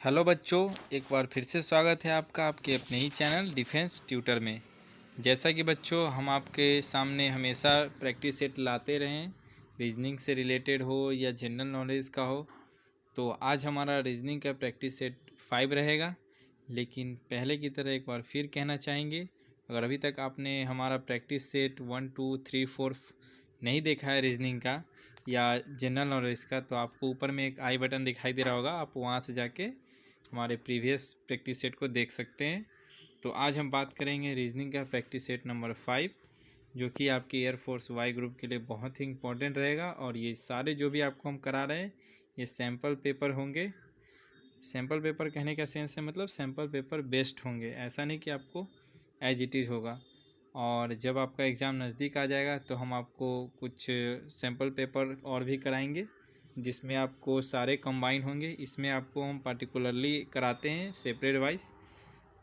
Hello बच्चों, एक बार फिर से स्वागत है आपका आपके अपने ही चैनल डिफेंस ट्यूटर में। जैसा कि बच्चों हम आपके सामने हमेशा प्रैक्टिस सेट लाते रहें, रीजनिंग से रिलेटेड हो या जनरल नॉलेज का हो। तो आज हमारा रीजनिंग का प्रैक्टिस सेट 5 रहेगा। लेकिन पहले की तरह एक बार फिर कहना चाहेंगे, अगर अभी तक आपने हमारा प्रैक्टिस सेट 1 2 3 4 नहीं देखा है रीजनिंग का या जनरल नॉलेज का, तो आपको ऊपर में एक आई बटन दिखाई दे रहा होगा, आप वहाँ से जाके हमारे प्रीवियस प्रैक्टिस सेट को देख सकते हैं। तो आज हम बात करेंगे रीजनिंग का प्रैक्टिस सेट नंबर 5, जो कि आपके एयरफोर्स वाई ग्रुप के लिए बहुत ही इंपॉर्टेंट रहेगा। और ये सारे जो भी आपको हम करा रहे हैं ये सैम्पल पेपर होंगे। सैम्पल पेपर कहने का सेंस है मतलब सैम्पल पेपर बेस्ड होंगे, ऐसा नहीं कि आपको एज इट इज़ होगा। और जब आपका एग्ज़ाम नज़दीक आ जाएगा तो हम आपको कुछ सैम्पल पेपर और भी कराएंगे, जिसमें आपको सारे कंबाइन होंगे। इसमें आपको हम पार्टिकुलरली कराते हैं सेपरेट वाइज।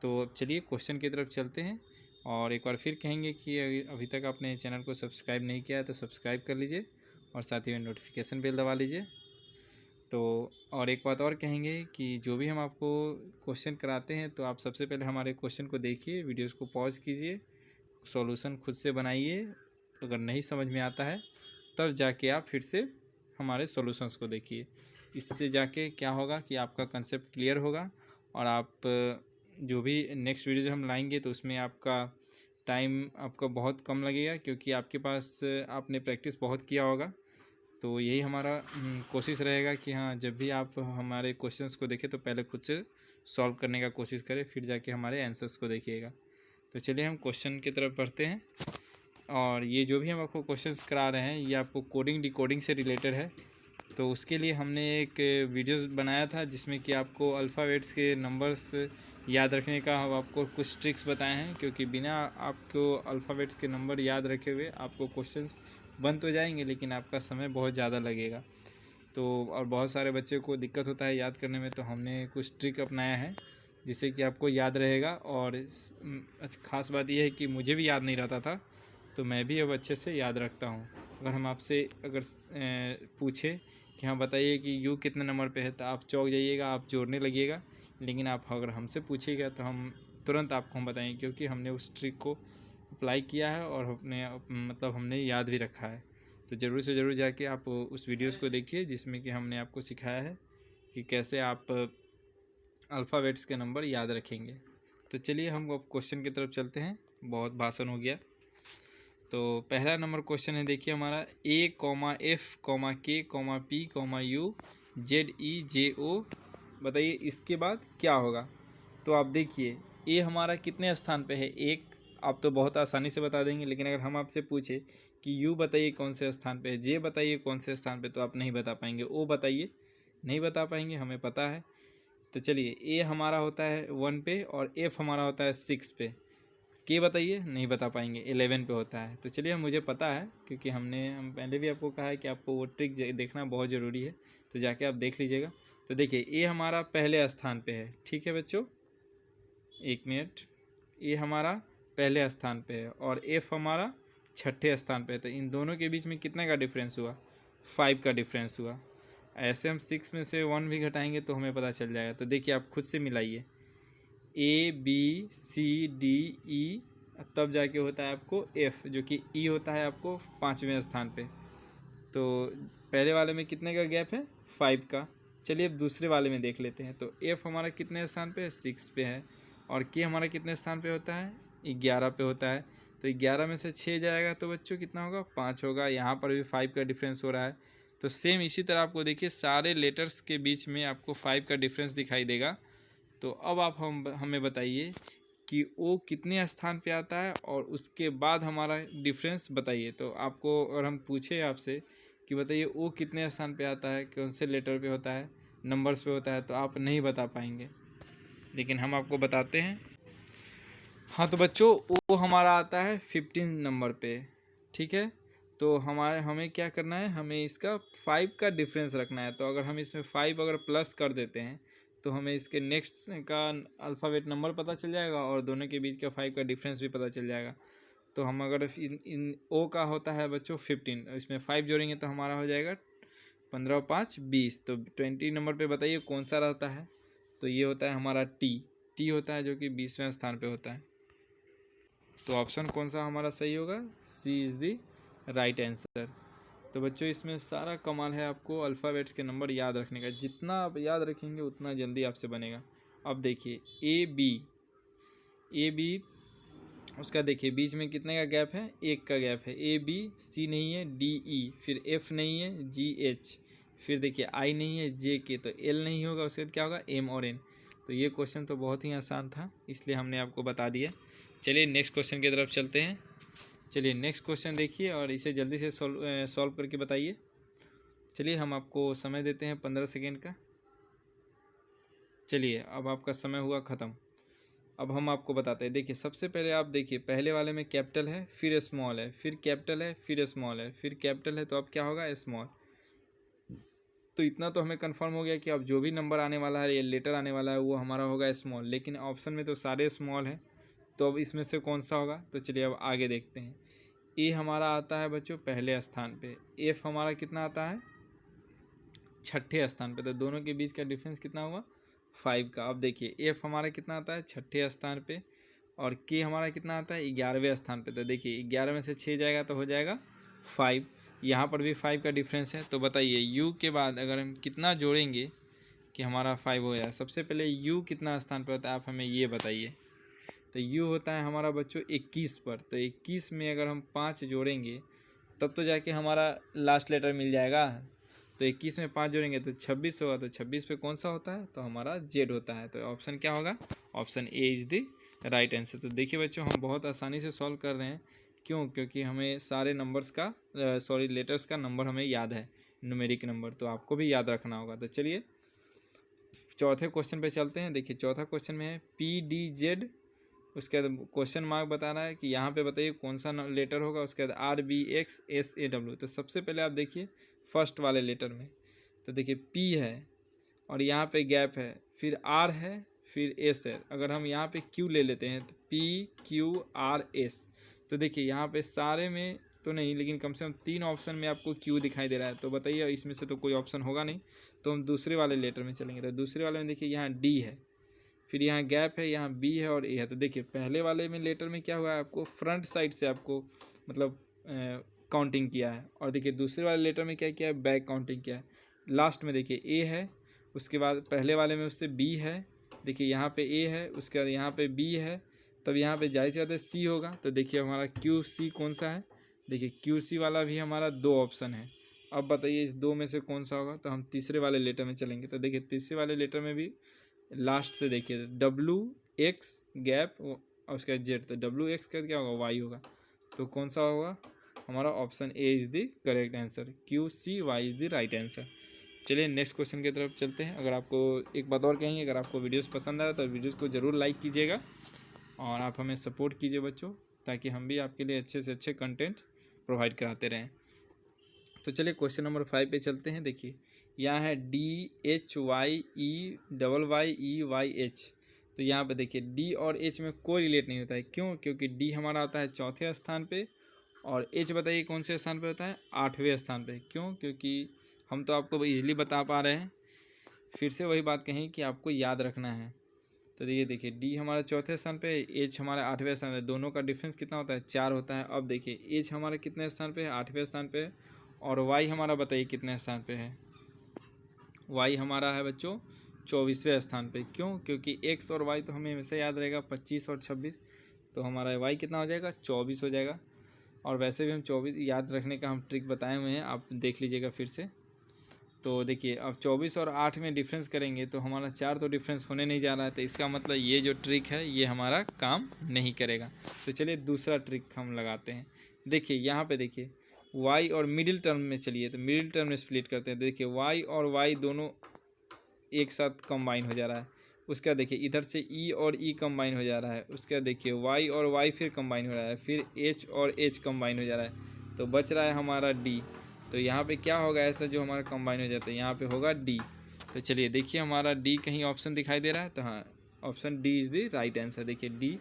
तो अब चलिए क्वेश्चन की तरफ चलते हैं। और एक बार फिर कहेंगे कि अभी तक आपने चैनल को सब्सक्राइब नहीं किया है तो सब्सक्राइब कर लीजिए और साथ ही में नोटिफिकेशन बेल दबा लीजिए। तो और एक बात और कहेंगे कि जो भी हम आपको क्वेश्चन कराते हैं तो आप सबसे पहले हमारे क्वेश्चन को देखिए, वीडियोस को पॉज कीजिए, सॉल्यूशन खुद से बनाइए। अगर नहीं समझ में आता है तब जाके आप फिर से हमारे सॉल्यूशंस को देखिए। इससे जाके क्या होगा कि आपका कंसेप्ट क्लियर होगा और आप जो भी नेक्स्ट वीडियो जो हम लाएंगे तो उसमें आपका टाइम आपका बहुत कम लगेगा, क्योंकि आपके पास आपने प्रैक्टिस बहुत किया होगा। तो यही हमारा कोशिश रहेगा कि हाँ, जब भी आप हमारे क्वेश्चंस को देखें तो पहले खुद से सॉल्व करने का कोशिश करें, फिर जाके हमारे आंसर्स को देखिएगा। तो चलिए हम क्वेश्चन की तरफ बढ़ते हैं। और ये जो भी हम आपको क्वेश्चंस करा रहे हैं ये आपको कोडिंग डिकोडिंग से रिलेटेड है। तो उसके लिए हमने एक वीडियोस बनाया था जिसमें कि आपको अल्फ़ाबेट्स के नंबर्स याद रखने का हम आपको कुछ ट्रिक्स बताए हैं, क्योंकि बिना आपको अल्फ़ाबेट्स के नंबर याद रखे हुए आपको क्वेश्चंस बन तो जाएंगे लेकिन आपका समय बहुत ज़्यादा लगेगा। तो और बहुत सारे बच्चे को दिक्कत होता है याद करने में, तो हमने कुछ ट्रिक अपनाया है जिससे कि आपको याद रहेगा। और ख़ास बात यह है कि मुझे भी याद नहीं रहता था, तो मैं भी अब अच्छे से याद रखता हूँ। अगर हम आपसे अगर पूछे कि हाँ बताइए कि यू कितने नंबर पे है, तो आप चौंक जाइएगा, आप जोड़ने लगिएगा। लेकिन आप अगर हमसे पूछिएगा तो हम तुरंत आपको हम बताएंगे, क्योंकि हमने उस ट्रिक को अप्लाई किया है और अपने मतलब हमने याद भी रखा है। तो ज़रूर से ज़रूर जाके आप उस वीडियोस को देखिए जिसमें कि हमने आपको सिखाया है कि कैसे आप अल्फ़ाबेट्स के नंबर याद रखेंगे। तो चलिए हम अब क्वेश्चन की तरफ चलते हैं, बहुत भाषण हो गया। तो पहला नंबर क्वेश्चन है, देखिए हमारा A, F, P, U, बताइए इसके बाद क्या होगा। तो आप देखिए ए हमारा कितने स्थान पे है, एक। आप तो बहुत आसानी से बता देंगे, लेकिन अगर हम आपसे पूछे कि यू बताइए कौन से स्थान पे है, जे बताइए कौन से स्थान पे, तो आप नहीं बता पाएंगे। ओ बताइए, नहीं बता पाएंगे, हमें पता है। तो चलिए ए हमारा होता है 1 पे और एफ हमारा होता है 6 पे। के बताइए, नहीं बता पाएंगे, 11 पे होता है। तो चलिए मुझे पता है, क्योंकि हम पहले भी आपको कहा है कि आपको वो ट्रिक देखना बहुत ज़रूरी है, तो जाके आप देख लीजिएगा। तो देखिए ए हमारा पहले स्थान पे है, ठीक है बच्चों, एक मिनट। ए हमारा पहले स्थान पे है और एफ हमारा छठे स्थान पे है। तो इन दोनों के बीच में कितने का डिफरेंस हुआ, 5 का डिफरेंस हुआ। ऐसे हम 6 में से 1 भी घटाएंगे तो हमें पता चल जाएगा। तो देखिए आप खुद से मिलाइए, A B C D E, तब जाके होता है आपको F, जो कि E होता है आपको 5वें स्थान पे। तो पहले वाले में कितने का गैप है, 5 का। चलिए अब दूसरे वाले में देख लेते हैं। तो F हमारा कितने स्थान पे है, 6 पे है। और K हमारा कितने स्थान पे होता है, 11 पे होता है। तो 11 में से 6 जाएगा तो बच्चों कितना होगा, 5 होगा। यहाँ पर भी 5 का डिफरेंस हो रहा है। तो सेम इसी तरह आपको देखिए सारे लेटर्स के बीच में आपको 5 का डिफरेंस दिखाई देगा। तो अब आप हमें बताइए कि ओ कितने स्थान पे आता है और उसके बाद हमारा डिफरेंस बताइए। तो आपको अगर हम पूछे आपसे कि बताइए ओ कितने स्थान पे आता है, कौन से लेटर पे होता है, नंबर्स पे होता है, तो आप नहीं बता पाएंगे, लेकिन हम आपको बताते हैं। हाँ तो बच्चों ओ हमारा आता है 15 नंबर पे, ठीक है। तो हमें क्या करना है, हमें इसका 5 का डिफरेंस रखना है। तो अगर हम इसमें 5 अगर प्लस कर देते हैं तो हमें इसके नेक्स्ट का अल्फ़ाबेट नंबर पता चल जाएगा और दोनों के बीच का 5 का डिफरेंस भी पता चल जाएगा। तो हम अगर इन ओ का होता है बच्चों 15, इसमें 5 जोड़ेंगे तो हमारा हो जाएगा 15 और 5 20। तो 20 नंबर पे बताइए कौन सा रहता है। तो ये होता है हमारा टी होता है जो कि 20वें स्थान पे होता है। तो ऑप्शन कौन सा हमारा सही होगा? सी इज़ द राइट आंसर। तो बच्चों इसमें सारा कमाल है आपको अल्फ़ाबेट्स के नंबर याद रखने का। जितना आप याद रखेंगे उतना जल्दी आपसे बनेगा। अब देखिए ए बी उसका देखिए बीच में कितने का गैप है? 1 का गैप है। ए बी, सी नहीं है, डी ई, फिर एफ नहीं है, जी एच, फिर देखिए आई नहीं है, जे के, तो एल नहीं होगा, उसके बाद क्या होगा? एम और एन। तो ये क्वेश्चन तो बहुत ही आसान था, इसलिए हमने आपको बता दिया। चलिए नेक्स्ट क्वेश्चन की तरफ चलते हैं। चलिए नेक्स्ट क्वेश्चन देखिए और इसे जल्दी से सॉल्व करके बताइए। चलिए हम आपको समय देते हैं 15 सेकेंड का। चलिए अब आपका समय हुआ ख़त्म। अब हम आपको बताते हैं। देखिए सबसे पहले आप देखिए पहले वाले में कैपिटल है, फिर स्मॉल है, फिर कैपिटल है, फिर स्मॉल है, फिर कैपिटल है, तो अब क्या होगा? स्मॉल। तो इतना तो हमें कंफर्म हो गया कि अब जो भी नंबर आने वाला है या लेटर आने वाला है वो हमारा होगा स्मॉल। लेकिन ऑप्शन में तो सारे स्मॉल हैं, तो अब इसमें से कौन सा होगा? तो चलिए अब आगे देखते हैं। ए हमारा आता है बच्चों पहले स्थान पे, एफ हमारा कितना आता है? छठे स्थान पे। तो दोनों के बीच का डिफरेंस कितना हुआ? 5 का। अब देखिए एफ हमारा कितना आता है? छठे स्थान पे, और के हमारा कितना आता है? 11वें स्थान पे। तो देखिए 11 में से 6 जाएगा तो हो जाएगा 5। यहाँ पर भी 5 का डिफरेंस है। तो बताइए यू के बाद अगर हम कितना जोड़ेंगे कि हमारा 5 हो जाए? सबसे पहले यू कितना स्थान पर होता है, आप हमें ये बताइए। तो यू होता है हमारा बच्चों 21 पर। तो 21 में अगर हम 5 जोड़ेंगे तब तो जाके हमारा लास्ट लेटर मिल जाएगा। तो 21 में 5 जोड़ेंगे तो 26 होगा। तो 26 पे कौन सा होता है? तो हमारा जेड होता है। तो ऑप्शन क्या होगा? Option A is the right answer. तो देखिए बच्चों हम बहुत आसानी से सॉल्व कर रहे हैं। क्यों? क्योंकि हमें सारे नंबर्स का लेटर्स का नंबर हमें याद है, न्यूमेरिक नंबर, तो आपको भी याद रखना होगा। तो चलिए चौथे क्वेश्चन पे चलते हैं। देखिए चौथा क्वेश्चन में है PDZ, उसके बाद क्वेश्चन मार्क बता रहा है कि यहाँ पे बताइए कौन सा लेटर होगा। उसके बाद RBXSAW। तो सबसे पहले आप देखिए फर्स्ट वाले लेटर में, तो देखिए P है और यहाँ पे गैप है, फिर R है, फिर S है। अगर हम यहाँ पे Q ले लेते हैं तो PQRS। तो देखिए यहाँ पे सारे में तो नहीं, लेकिन कम से कम 3 ऑप्शन में आपको Q दिखाई दे रहा है। तो बताइए इसमें से तो कोई ऑप्शन होगा नहीं, तो हम दूसरे वाले लेटर में चलेंगे। तो दूसरे वाले में देखिए यहाँ D है, फिर यहाँ गैप है, यहाँ बी है और ए है। तो देखिए पहले वाले में लेटर में क्या हुआ है? आपको फ्रंट साइड से आपको मतलब काउंटिंग किया है, और देखिए दूसरे वाले लेटर में क्या किया है? बैक काउंटिंग किया है। लास्ट में देखिए ए है, उसके बाद पहले वाले में उससे बी है, देखिए यहाँ पे ए है, उसके बाद यहाँ पे बी है, तब यहाँ पे जाहिर सी बात है सी होगा। तो देखिए हमारा क्यू सी कौन सा है? देखिए क्यू सी वाला भी हमारा 2 ऑप्शन है। अब बताइए इस 2 में से कौन सा होगा? तो हम तीसरे वाले लेटर में चलेंगे। तो देखिए तीसरे वाले लेटर में भी लास्ट से देखिए WX गैप और उसका जेड। तो WX का क्या होगा? वाई होगा। तो कौन सा होगा? हमारा option A is the correct answer. QCY is the right answer. चलिए नेक्स्ट क्वेश्चन की तरफ चलते हैं। अगर आपको एक बात और कहेंगे, अगर आपको वीडियोस पसंद आ रहा है तो वीडियोस को ज़रूर लाइक कीजिएगा और आप हमें सपोर्ट कीजिए बच्चों, ताकि हम भी आपके लिए अच्छे से अच्छे कंटेंट प्रोवाइड कराते रहें। तो चलिए क्वेश्चन नंबर 5 पे चलते हैं। देखिए यहाँ है DHYEYYH। तो यहाँ पे देखिए D और H में कोई रिलेट नहीं होता है। क्यों? क्योंकि D हमारा आता है चौथे स्थान पे और H बताइए कौन से स्थान पे होता है? 8वें स्थान पे। क्यों? क्योंकि हम तो आपको ईजिली बता पा रहे हैं। फिर से वही बात कहीं कि आपको याद रखना है। तो ये देखिए D हमारा चौथे स्थान पे, H हमारा 8वें स्थान पे। दोनों का डिफरेंस कितना होता है? 4 होता है। अब देखिए H हमारा कितने स्थान पे है? 8वें स्थान पे। और Y हमारा बताइए कितने स्थान पे है? Y हमारा है बच्चों 24वें स्थान पे। क्यों? क्योंकि X और Y तो हमें हमेशा याद रहेगा 25 और 26। तो हमारा Y कितना हो जाएगा? 24 हो जाएगा। और वैसे भी हम 24 याद रखने का हम ट्रिक बताए हुए हैं, आप देख लीजिएगा फिर से। तो देखिए अब 24 और 8 में डिफरेंस करेंगे तो हमारा 4 तो डिफरेंस होने नहीं जा रहा है। तो इसका मतलब ये जो ट्रिक है ये हमारा काम नहीं करेगा। तो चलिए दूसरा ट्रिक हम लगाते हैं। देखिए यहाँ पे देखिए y और मिडिल टर्म में चलिए, तो मिडिल टर्म में स्प्लिट करते हैं। देखिए y और y दोनों एक साथ कंबाइन हो जा रहा है। उसका देखिए इधर से e और e कंबाइन हो जा रहा है। उसका देखिए y और y फिर कंबाइन हो रहा है, फिर h और h कंबाइन हो जा रहा है। तो बच रहा है हमारा d। तो यहाँ पे क्या होगा ऐसा जो हमारा कंबाइन हो जाता है? यहाँ पे होगा d। तो चलिए देखिए हमारा d कहीं ऑप्शन दिखाई दे रहा है? तो हाँ, option D is the right answer. देखिए d।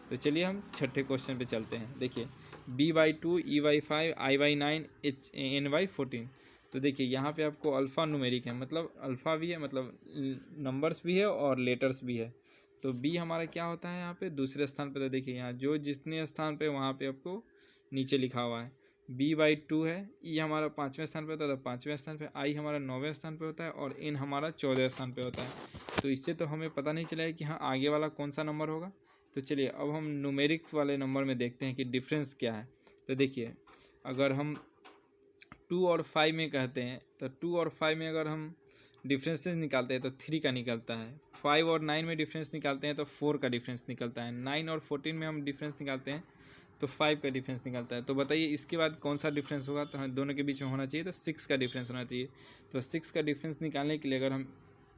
तो चलिए हम छठे क्वेश्चन पे चलते हैं। देखिए B/2 E/5 I/9 N/14। तो देखिए यहाँ पे आपको अल्फ़ा न्यूमेरिक है, मतलब अल्फ़ा भी है, मतलब नंबर्स भी है और लेटर्स भी है। तो बी हमारा क्या होता है यहाँ पे दूसरे स्थान पे। तो देखिए यहाँ जो जितने स्थान पे वहाँ पे आपको नीचे लिखा हुआ है b/2 है। ई हमारा 5वें स्थान पे होता है, तो 5वें स्थान पे। आई हमारा 9वें स्थान पे होता है और इन हमारा 14वें स्थान पे होता है। तो इससे तो हमें पता नहीं चला है कि हाँ आगे वाला कौन सा नंबर होगा। तो चलिए अब हम न्यूमेरिक्स वाले नंबर में देखते हैं कि डिफरेंस क्या है। तो देखिए अगर हम 2 और 5 में कहते हैं तो 2 और 5 में अगर हम डिफरेंसेस निकालते हैं तो 3 का निकलता है। 5 और 9 में डिफरेंस निकालते हैं तो 4 का डिफरेंस निकलता है। 9 और 14 में हम डिफरेंस निकालते हैं तो 5 का डिफरेंस निकलता है। तो बताइए इसके बाद कौन सा डिफरेंस होगा। तो हमें दोनों के बीच में होना चाहिए, तो 6 का डिफरेंस होना चाहिए। तो 6 का डिफरेंस निकालने के लिए अगर हम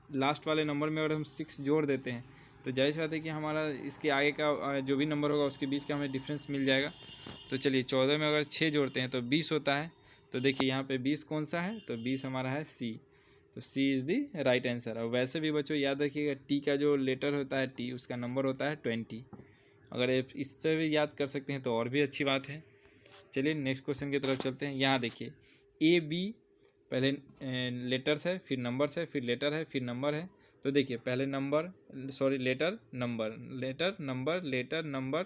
लास्ट वाले नंबर में अगर हम 6 जोड़ देते हैं तो जाहिर सी बात है कि हमारा इसके आगे का जो भी नंबर होगा उसके बीच का हमें डिफरेंस मिल जाएगा। तो चलिए 14 में अगर 6 जोड़ते हैं तो 20 होता है। तो देखिए यहाँ पे 20 कौन सा है, तो 20 हमारा है सी। तो सी इज़ दी राइट आंसर। और वैसे भी बच्चों याद रखिएगा टी का जो लेटर होता है टी, उसका नंबर होता है 20। अगर आप इससे भी याद कर सकते हैं तो और भी अच्छी बात है। चलिए नेक्स्ट क्वेश्चन की तरफ चलते हैं। यहाँ देखिए ए बी पहले लेटर्स है, फिर नंबर्स है, फिर लेटर है, फिर नंबर है। तो देखिए पहले letter number, letter number, letter number,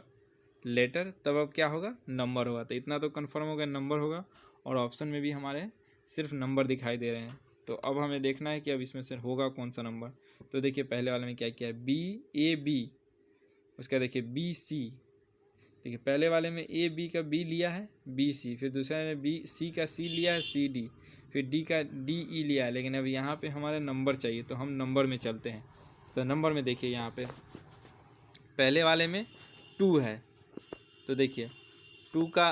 letter, तब अब क्या होगा नंबर होगा। तो इतना तो कंफर्म हो गया नंबर होगा। और ऑप्शन में भी हमारे सिर्फ नंबर दिखाई दे रहे हैं। तो अब हमें देखना है कि अब इसमें से होगा कौन सा नंबर। तो देखिए पहले वाले में क्या क्या है, B A B, उसका देखिए BC। देखिए पहले वाले में A B का B लिया है BC, फिर दूसरे में C का C लिया है CD, फिर D का DE लिया है। लेकिन अब यहाँ पे हमारे नंबर चाहिए तो हम नंबर में चलते हैं। तो नंबर में देखिए यहाँ पे पहले वाले में 2 है। तो देखिए 2 का,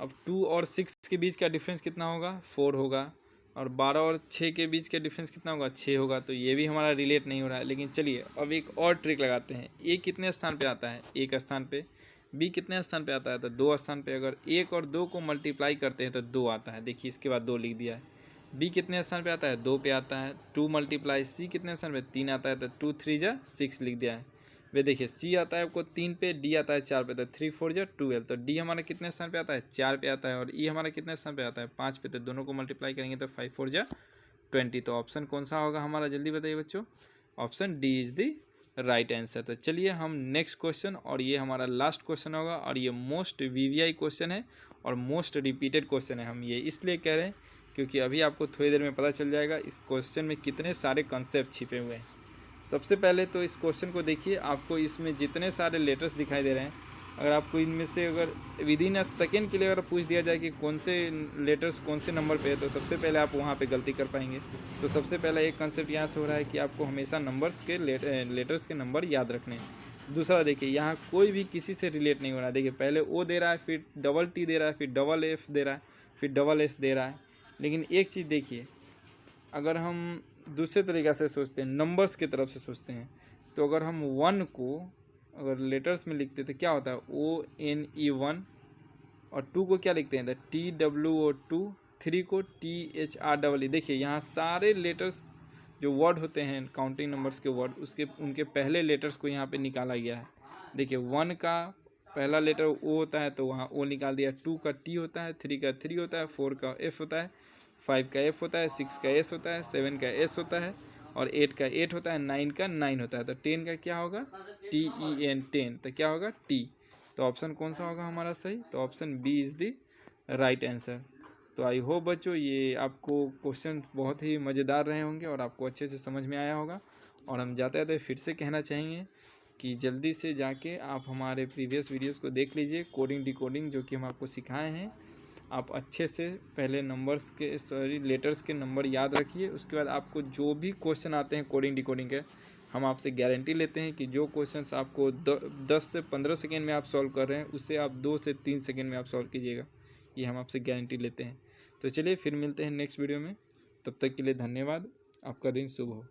अब 2 और 6 के बीच का डिफरेंस कितना होगा, 4 होगा। और 12 और 6 के बीच का डिफरेंस कितना होगा, 6 होगा। तो ये भी हमारा रिलेट नहीं हो रहा है। लेकिन चलिए अब एक और ट्रिक लगाते हैं। ए कितने स्थान पे आता है, एक स्थान पे। बी कितने स्थान पे आता है, तो 2 स्थान पे। अगर 1 और 2 को मल्टीप्लाई करते हैं तो 2 आता है। देखिए इसके बाद 2 लिख दिया है। बी कितने स्थान पे आता है, 2 पे आता है। 2 मल्टीप्लाई सी कितने स्थान पे, 3 आता है। तो 2 3 जा 6 लिख दिया है। वे देखिए सी आता है आपको 3 पे, डी आता है 4 पे। तो 3 4 जा 12। तो डी हमारा कितने स्थान पे आता है, 4 पे आता है। और ई हमारा कितने स्थान पे आता है, 5 पे। तो दोनों को मल्टीप्लाई करेंगे तो 5 4 जा 20। तो ऑप्शन कौन सा होगा हमारा, जल्दी बताइए बच्चों। Option D is the right answer. तो चलिए हम नेक्स्ट क्वेश्चन, और ये हमारा लास्ट क्वेश्चन होगा। और ये मोस्ट VVI क्वेश्चन है और मोस्ट रिपीटेड क्वेश्चन है। हम ये इसलिए कह रहे हैं क्योंकि अभी आपको थोड़ी देर में पता चल जाएगा इस क्वेश्चन में कितने सारे कंसेप्ट छिपे हुए हैं। सबसे पहले तो इस क्वेश्चन को देखिए, आपको इसमें जितने सारे लेटर्स दिखाई दे रहे हैं, अगर आपको इनमें से अगर विदिन अ सेकेंड के लिए अगर पूछ दिया जाए कि कौन से लेटर्स कौन से नंबर पे है, तो सबसे पहले आप वहाँ पे गलती कर पाएंगे। तो सबसे पहला एक कंसेप्ट यहाँ से हो रहा है कि आपको हमेशा नंबर्स के लेटर्स के नंबर याद रखने हैं। दूसरा देखिए यहाँ कोई भी किसी से रिलेट नहीं हो रहा है। देखिए पहले O दे रहा है, फिर डबल T दे रहा है, फिर डबल F दे रहा है, फिर डबल S दे रहा है। लेकिन एक चीज़ देखिए, अगर हम दूसरे तरीक़े से सोचते हैं, नंबर्स की तरफ से सोचते हैं, तो अगर हम 1 को अगर लेटर्स में लिखते तो क्या होता है, ONE 1। और 2 को क्या लिखते हैं, TWO 2। 3 को THREE। देखिए यहाँ सारे लेटर्स जो वर्ड होते हैं काउंटिंग नंबर्स के वर्ड, उनके पहले लेटर्स को यहाँ पे निकाला गया है। देखिए 1 का पहला लेटर O होता है तो वहाँ O निकाल दिया। 2 का T होता है, 3 का 3 होता है, 4 का F होता है, 5 का F होता है, 6 का S होता है, 7 का S होता है, और 8 का 8 होता है, 9 का 9 होता है। तो 10 का क्या होगा, TEN 10। तो क्या होगा T। तो ऑप्शन कौन सा होगा हमारा सही, तो option B is the right answer. तो आई होप बच्चों ये आपको क्वेश्चन बहुत ही मज़ेदार रहे होंगे और आपको अच्छे से समझ में आया होगा। और हम जाते जाते फिर से कहना चाहेंगे कि जल्दी से जाके आप हमारे प्रीवियस वीडियोस को देख लीजिए, कोडिंग डिकोडिंग जो कि हम आपको सिखाए हैं। आप अच्छे से पहले लेटर्स के नंबर याद रखिए। उसके बाद आपको जो भी क्वेश्चन आते हैं कोडिंग डिकोडिंग के, हम आपसे गारंटी लेते हैं कि जो क्वेश्चंस आपको 10 से 15 सेकेंड में आप सॉल्व कर रहे हैं, उससे आप 2 से 3 सेकेंड में आप सॉल्व कीजिएगा। ये हम आपसे गारंटी लेते हैं। तो चलिए फिर मिलते हैं नेक्स्ट वीडियो में। तब तक के लिए धन्यवाद। आपका दिन शुभ हो।